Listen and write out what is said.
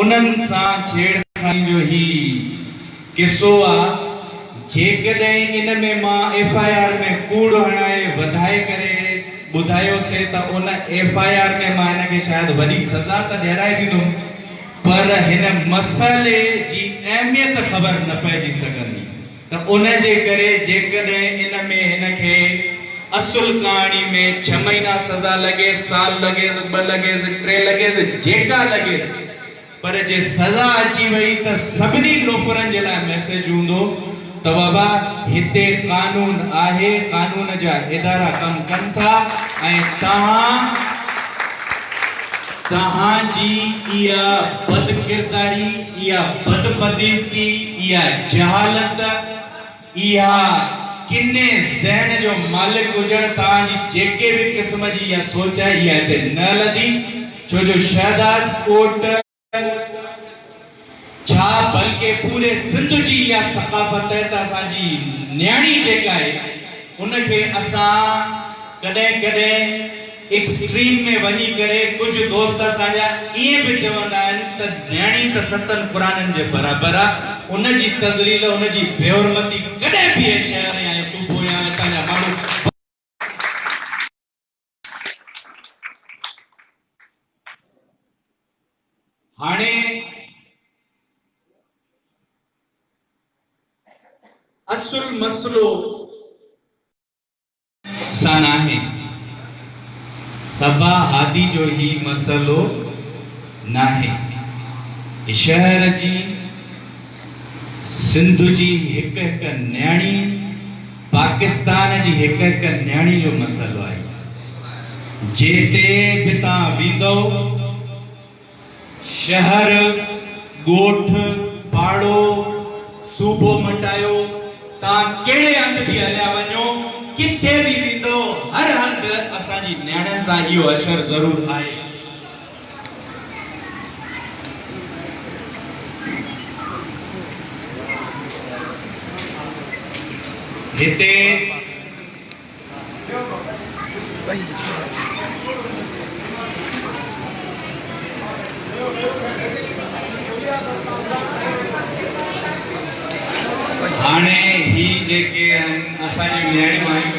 उन्हनि सां छेड़खानी जो ही किस्सो आहे। जेकॾहिं इन में मां FIR में कूड़ हणाए वधाए करे ॿुधायोसीं त उन FIR में मां हिनखे शायदि वॾी सज़ा त ॾियाराए ॾींदुमि, पर हिन मसइले जी अहमियत ख़बर न पइजी सघंदी। त उन जे करे जेकॾहिं इन में हिनखे असुल कहाणी में 6 महीना सज़ा लॻे, साल लॻे, 2 लॻे, 3 लॻे, जेका लॻे, पर जे सज़ा अची वई त सभिनी लोफरनि जे लाइ मैसेज हूंदो त बाबा हिते कानून आहे, कानून जा इदारा कम कनि था ऐं तव्हांजी इहा बदकिरदारी, इहा बदफज़ीलती, इहा जहालत, इहा किने ज़हन जो मालिक हुजण, तव्हांजी जेके भी किस्म जी इहा सोच आहे इहा हिते न हलंदी। छो जो शहदाद कोट छा बल्कि पूरे सिंध जी इहा सक़ाफ़त है त असांजी न्याणी जेका आहे उनखे असां कॾहिं कॾहिं एक्सट्रीम में वञी करे कुछ दोस्त असांजा ईअं बि चवंदा आहिनि त न्याणी त 7 क़ुराननि जे बराबरि आहे। उनजी तज़लील, उनजी बेहरमती कॾहिं बि शहर या सूबो या हितां जा माण्हू हाणे असुल मसलो सन आहे, सबा हादी जो ही मसलो नाहे। शहर जी सिंध जी हिक हिक न्याणी, पाकिस्तान जी हिक हिक न्याणी जो मसलो आहे। जेते भी तव्हां वेंदो, शहर, गोठ, पाड़ो, सूबो मटायो, तव्हां कहिड़े हंध बि हलिया वञो, किथे बि वेंदो, हर हंध असांजी न्याणियुनि सां इहो असर ज़रूर आहे। हिते हाणे ही जेके असांजी न्याणियूं आहिनि